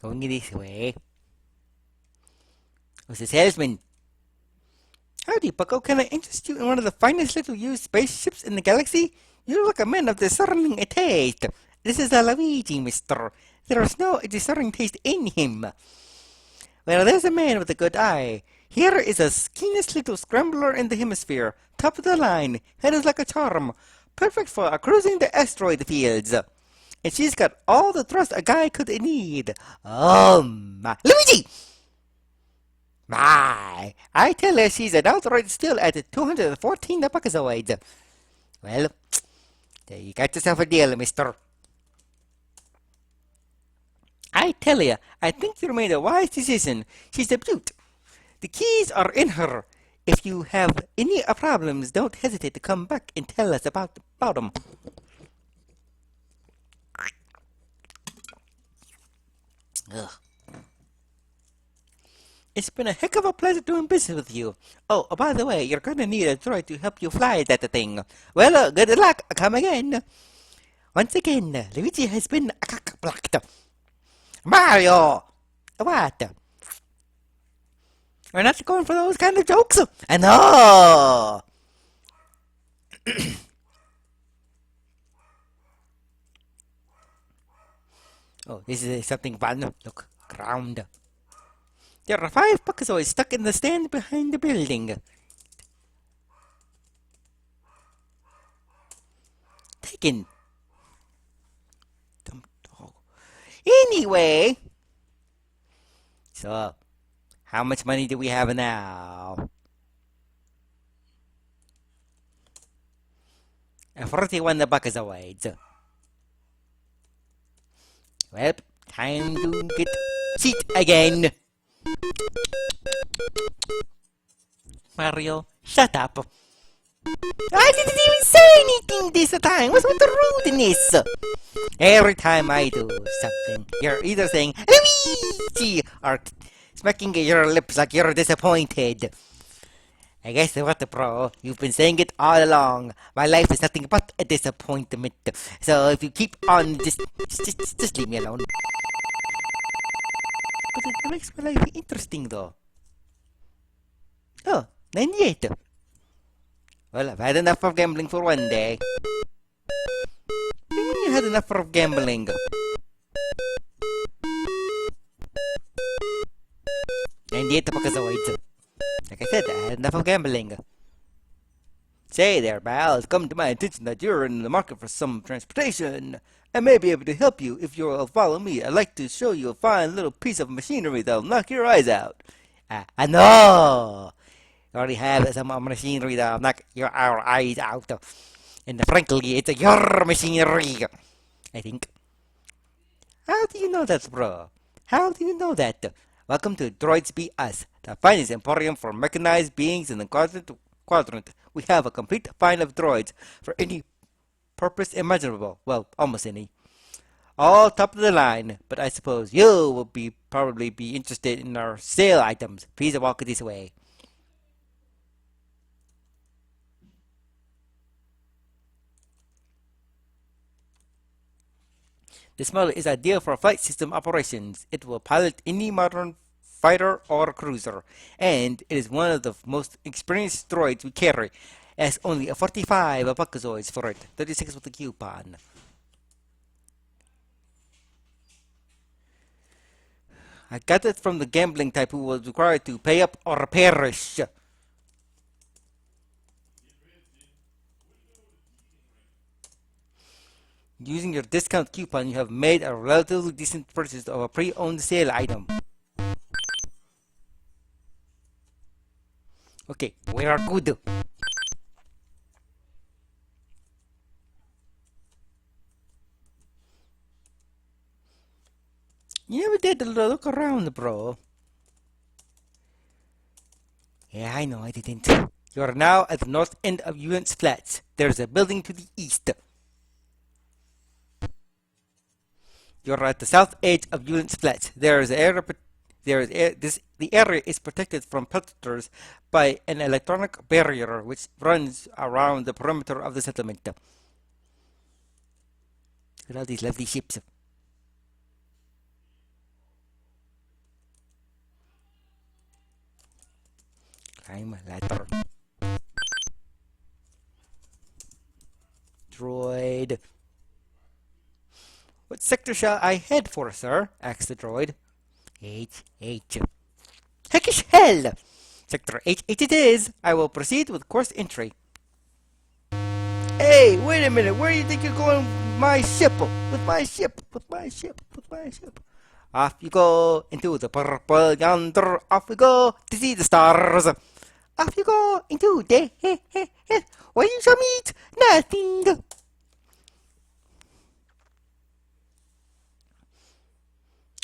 Going this way. Was the salesman. Howdy, bucko. Can I interest you in one of the finest little used spaceships in the galaxy? You look a man of discerning taste. This is a Luigi, mister. There is no discerning taste in him. Well, there's a man with a good eye. Here is a keenest little scrambler in the hemisphere. Top of the line. Head is like a charm. Perfect for cruising the asteroid fields. And she's got all the thrust a guy could need. Oh, my. Luigi! My, I tell her she's an outright still at 214 buckazoids. Well, there you got yourself a deal, mister. I tell you, I think you made a wise decision. She's a beaut. The keys are in her. If you have any problems, don't hesitate to come back and tell us about them. Ugh. It's been a heck of a pleasure doing business with you. Oh, by the way, you're gonna need a droid to help you fly that thing. Well, good luck. Come again. Once again, Luigi has been blocked. Mario! What? We're not going for those kind of jokes. I know. Oh, this is something fun. Look, ground. There are 5 buckazoids stuck in the stand behind the building. Taken. Anyway. So, how much money do we have now? 41 buckazoids. Well, time to get cheat again. Mario, shut up. I didn't even say anything this time. What's with the rudeness? Every time I do something, you're either saying Luigi or smacking at your lips like you're disappointed. I guess what, bro? You've been saying it all along. My life is nothing but a disappointment. So if you keep on, just leave me alone. But it makes my life interesting, though. Oh, 98. Well, I've had enough of gambling for one day. You had enough of gambling. 98 Pakazoids. Like I said, I had enough of gambling. Say there, pal, it's come to my attention that you're in the market for some transportation. I may be able to help you if you'll follow me. I'd like to show you a fine little piece of machinery that'll knock your eyes out. I know! You already have some machinery that'll knock our eyes out. And frankly, it's your machinery, I think. How do you know that, bro? How do you know that? Welcome to Droids Be Us, the finest emporium for mechanized beings in the quadrant. We have a complete find of droids for any purpose imaginable. Well, almost any. All top of the line, but I suppose you will probably be interested in our sale items. Please walk this way. This model is ideal for flight system operations. It will pilot any modern fighter or cruiser, and it is one of the most experienced droids we carry. It has only a 45 Buckazoids for it, 36 with a coupon. I got it from the gambling type who was required to pay up or perish. Using your discount coupon, you have made a relatively decent purchase of a pre-owned sale item. Okay, we are good. You never did look around, bro. Yeah, I know I didn't. You are now at the north end of Ewan's Flats. There's a building to the east. You're at the south edge of Ewan's Flats. The area is protected from predators by an electronic barrier which runs around the perimeter of the settlement. Look at all these lovely ships. Climb a ladder. Droid. What sector shall I head for, sir? Asked the droid. H. Heckish hell! Sector H it is. I will proceed with course entry. Hey, wait a minute. Where do you think you're going with my ship? With my ship. Off you go into the purple yonder. Off we go to see the stars. Off you go into the where you shall meet nothing.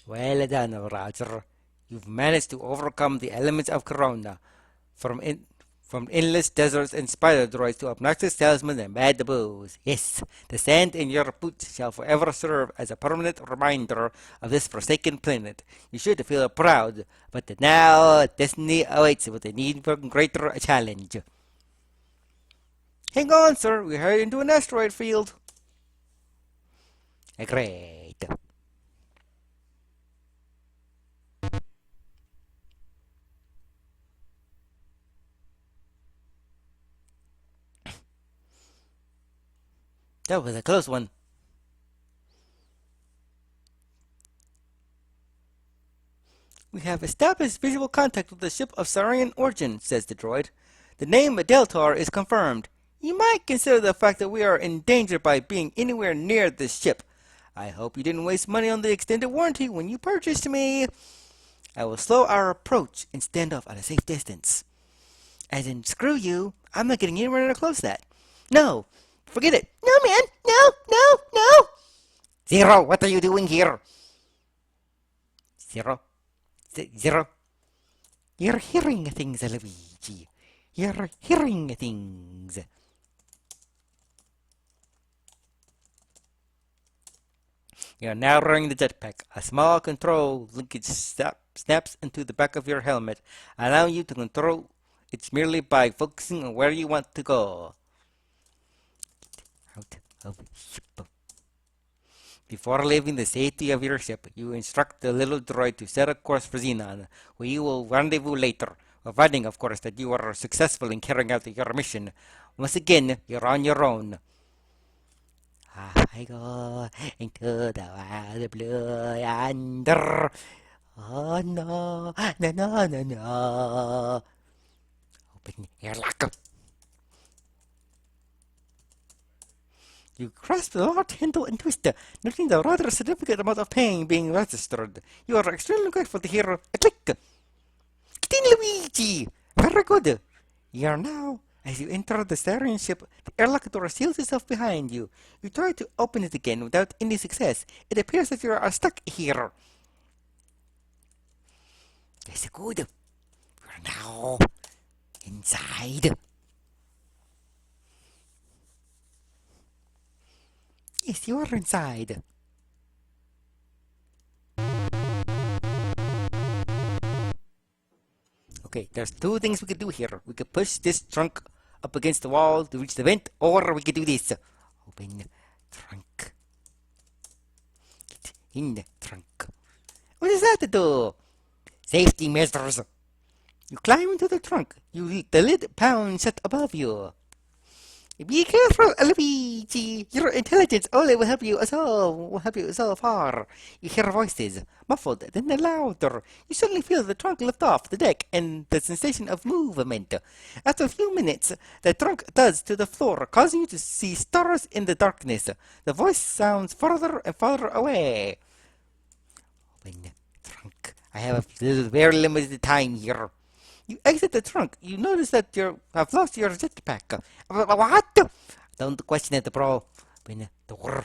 Well done, Roger. You've managed to overcome the elements of Corona. From endless deserts and spider droids to obnoxious salesmen and bad boos. Yes, the sand in your boots shall forever serve as a permanent reminder of this forsaken planet. You should feel proud, but now destiny awaits with a need for greater challenge. Hang on, sir. We're heading into an asteroid field. Great. That was a close one. We have established visual contact with the ship of Sarien origin, says the droid. The name Deltar is confirmed. You might consider the fact that we are in danger by being anywhere near this ship. I hope you didn't waste money on the extended warranty when you purchased me. I will slow our approach and stand off at a safe distance. As in, screw you. I'm not getting anywhere close to that. No. Forget it. No, man. No. Zero, what are you doing here? Zero. You're hearing things, Luigi. You're hearing things. You're now running the jetpack. A small control linkage snaps into the back of your helmet, allowing you to control it merely by focusing on where you want to go. Out of ship. Before leaving the safety of your ship, you instruct the little droid to set a course for Xenon, where you will rendezvous later, providing, of course, that you are successful in carrying out your mission. Once again, you're on your own. I go into the wild blue yonder. Oh no, no, no, no, no. Open your lock. You grasp the large handle and twist, noting the rather significant amount of pain being registered. You are extremely grateful to hear a click. Get in, Luigi! Very good. You are now, as you enter the Sarien ship, the airlock door seals itself behind you. You try to open it again without any success. It appears that you are stuck here. Yes, good. You are now inside. Yes, you are inside. Okay, there's two things we could do here. We could push this trunk up against the wall to reach the vent, or we could do this. Open trunk. Get in the trunk. What is that to do? Safety measures. You climb into the trunk. The lid pounds shut above you. Be careful, Luigi. Your intelligence only will help you so far. You hear voices, muffled, then louder. You suddenly feel the trunk lift off the deck and the sensation of movement. After a few minutes, the trunk thuds to the floor, causing you to see stars in the darkness. The voice sounds farther and farther away. Open the trunk. I have a very limited time here. You exit the trunk. You notice that you have lost your jetpack. What? Don't question it, bro. Open the door.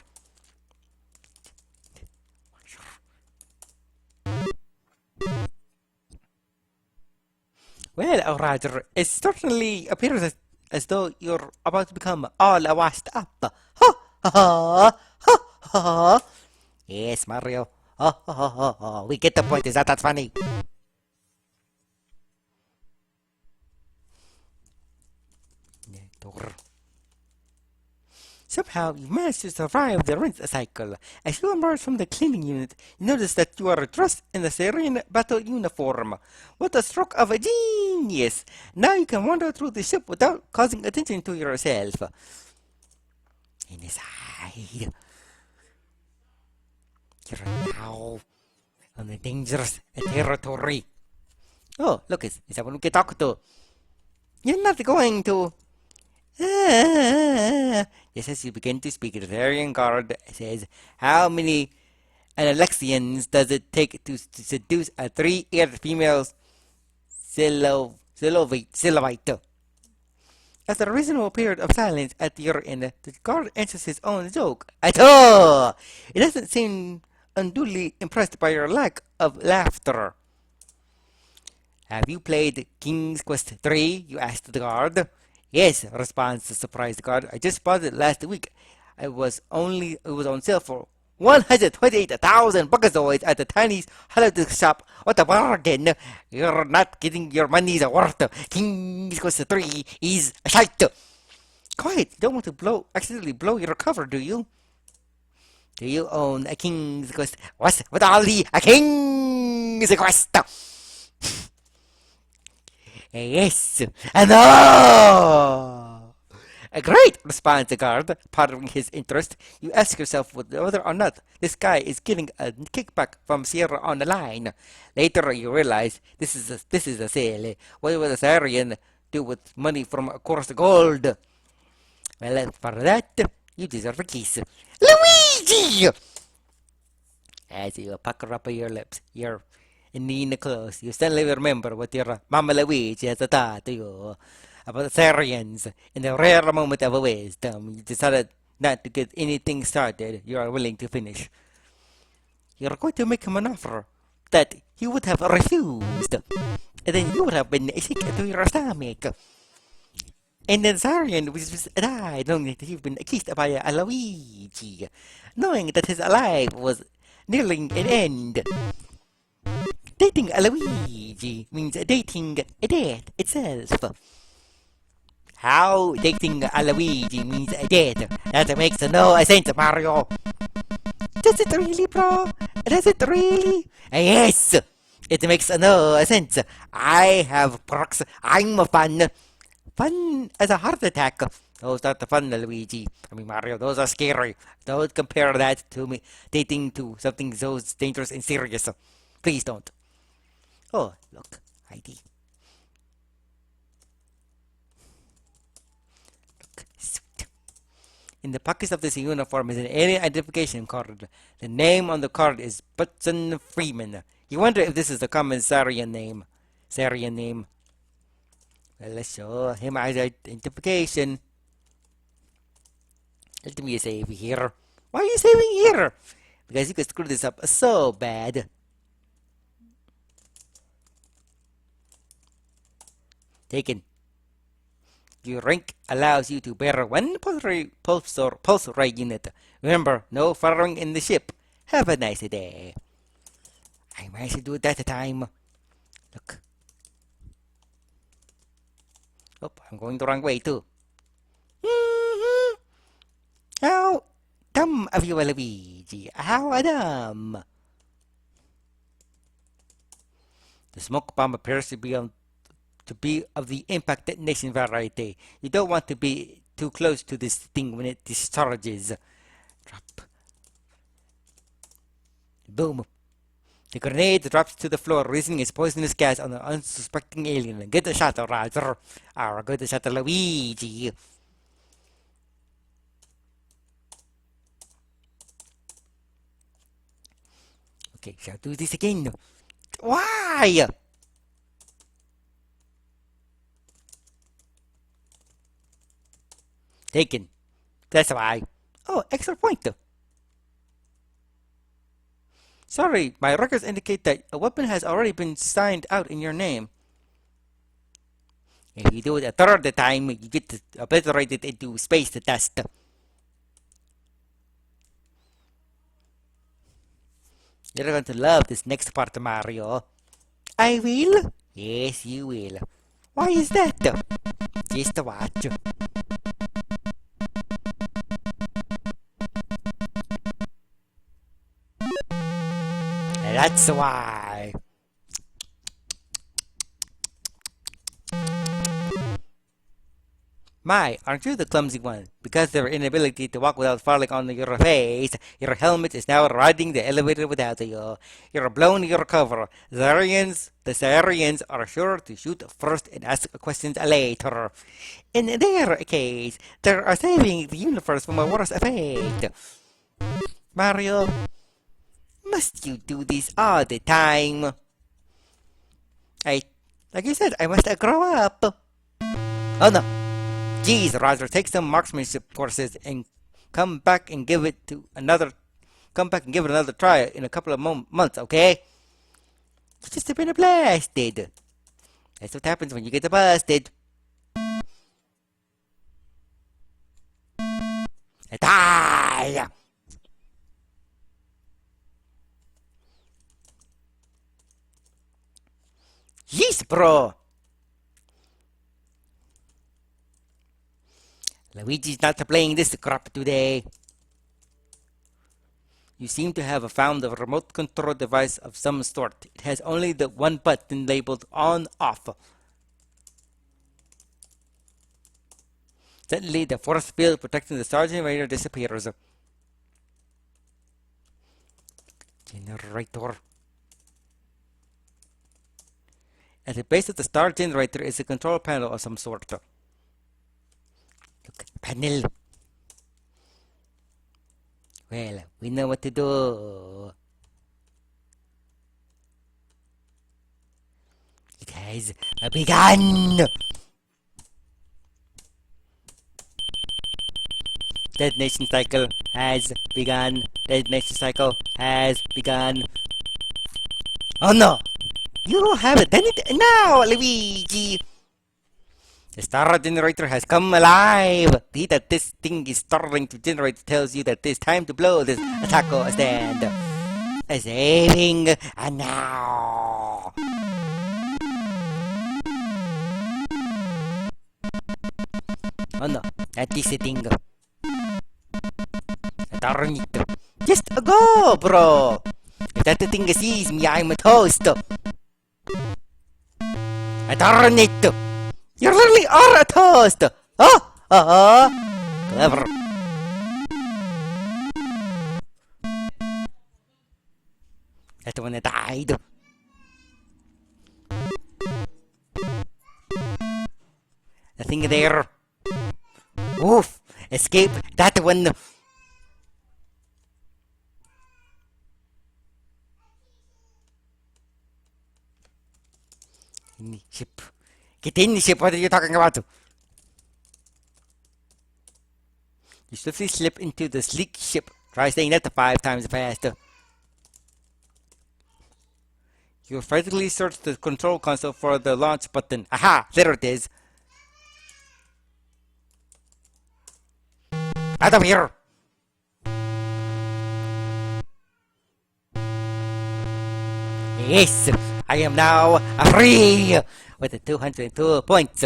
Well, Roger, it certainly appears as though you're about to become all washed up. Ha ha ha ha. Yes, Mario. Ha ha ha ha. We get the point. Is that funny? Somehow you managed to survive the rinse cycle. As you emerge from the cleaning unit, you notice that you are dressed in the Sarien battle uniform. What a stroke of a genius! Now you can wander through the ship without causing attention to yourself. Inside. You're now on the dangerous territory. Oh, look, it's someone we can talk to. You're not going to. Just as you begin to speak, the Sarien guard says, "How many Alexians does it take to seduce a three-eared female Silhouette?" After a reasonable period of silence at your end, the guard answers his own joke. At all! It doesn't seem unduly impressed by your lack of laughter. "Have you played King's Quest 3? You asked the guard. "Yes," responds the surprised guard. "I just bought it last week. It was on sale for 128,000 buckazoids at the tiny holiday shop. What a bargain! You're not getting your money's worth. King's Quest 3 is a shite." Quiet! You don't want to accidentally blow your cover, do you? Do you own a King's Quest? What are a King's Quest? Yes, and no! Great, responds the guard, pardon his interest. You ask yourself whether or not this guy is getting a kickback from Sierra on the line. Later you realize this is a sale. What would a Sarien do with money from a course of gold? Well, for that, you deserve a kiss. Luigi! As you pucker up your lips, you're in the close, you suddenly remember what your Mama Luigi has taught to you about the Sariens. In the rare moment of wisdom, you decided not to get anything started you are willing to finish. You're going to make him an offer that he would have refused, and then you would have been sick to your stomach. And then Sarien was died knowing that he'd been kissed by a Luigi, knowing that his life was nearing an end. Dating a Luigi means dating a date itself. How dating a Luigi means a date? That makes no sense, Mario. Does it really, bro? Does it really? Yes! It makes no sense. I have perks. I'm fun. Fun as a heart attack. Those are the fun, Luigi. I mean, Mario, those are scary. Don't compare that to me dating to something so dangerous and serious. Please don't. Oh, look. ID. Look, sweet. In the pockets of this uniform is an alien identification card. The name on the card is Butson Freeman. You wonder if this is the common Sarien name. Sarien name. Well, let's show him his identification. Let me save here. Why are you saving here? Because you could screw this up so bad. Taken. Your rank allows you to bear one pulse rate unit. Remember, no firing in the ship. Have a nice day. I managed to do it that time. Look. Oh, I'm going the wrong way too. How dumb of you, Luigi. How dumb. The smoke bomb appears to be of the impact detonation variety. You don't want to be too close to this thing when it discharges. Drop. Boom. The grenade drops to the floor, releasing its poisonous gas on the unsuspecting alien. Get the shot, Roger. Or good shot, Luigi. Okay, shall do this again. Why? Taken. That's why. Oh, extra point. Sorry, my records indicate that a weapon has already been signed out in your name. If you do it a third time, you get obliterated into space dust. You're going to love this next part, Mario. I will? Yes, you will. Why is that? Just watch. That's why. My, aren't you the clumsy one? Because of your inability to walk without falling on your face, your helmet is now riding the elevator without you. You're blown your cover. The Sariens are sure to shoot first and ask questions later. In their case, they are saving the universe from a worse fate. Mario, must you do this all the time? Like you said, I must grow up. Oh no. Geez, Roger, take some marksmanship courses and come back and give it another try in a couple of months, okay? You just have been blasted. That's what happens when you get busted. Die! Yes, bro! Luigi's not playing this crap today. You seem to have found a remote control device of some sort. It has only the one button labeled on-off. Suddenly, the force field protecting the Sarien radar disappears. Generator. At the base of the star generator is a control panel of some sort. Look, panel. Well, we know what to do. It has begun. Detonation cycle has begun. Detonation cycle has begun. Oh no! You have done it now, Luigi! The star generator has come alive! See that this thing is starting to generate tells you that it's time to blow this taco stand. Saving now! Oh no, that is a thing. Darn it. Just go, bro. If that thing sees me, I'm a toast. Darn it. You really are a toast. Oh, clever. That one died. The thing there. Oof. Escape that one. In the ship. Get in the ship. What are you talking about? You swiftly slip into the sleek ship. Try saying that 5 times faster. You frantically search the control console for the launch button. Aha! There it is. Out of here! Yes! I am now free! With the 202 points.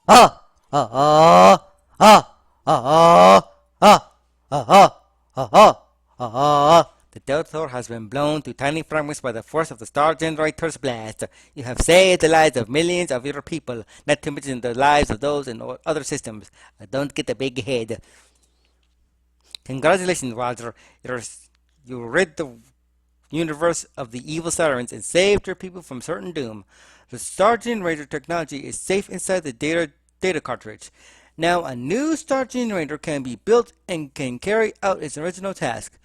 Oh! Oh! Oh! Oh! Oh! Oh! Oh! Oh! Oh! The Deltor has been blown to tiny fragments by the force of the star generator's blast. You have saved the lives of millions of your people, not to mention the lives of those in other systems. Don't get a big head. Congratulations, Roger. You rid the universe of the evil Sariens and saved your people from certain doom. The star generator technology is safe inside the data cartridge. Now a new star generator can be built and can carry out its original task.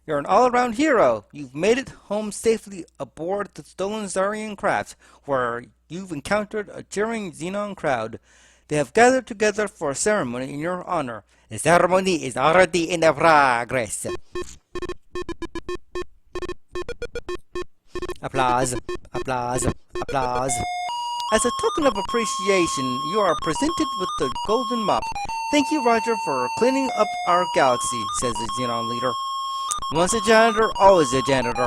You're an all-around hero. You've made it home safely aboard the stolen Sarien craft, where you've encountered a cheering Xenon crowd. They have gathered together for a ceremony in your honor. The ceremony is already in progress. Applause, applause, applause. As a token of appreciation, you are presented with the golden mop. Thank you, Roger, for cleaning up our galaxy, says the Xenon leader. Once a janitor, always a janitor.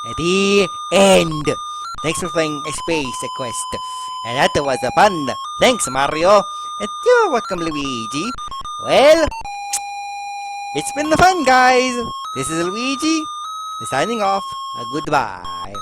At the end. Thanks for playing a Space Quest. And that was fun. Thanks, Mario. And you're welcome, Luigi. Well, it's been fun, guys. This is Luigi. Signing off. Goodbye.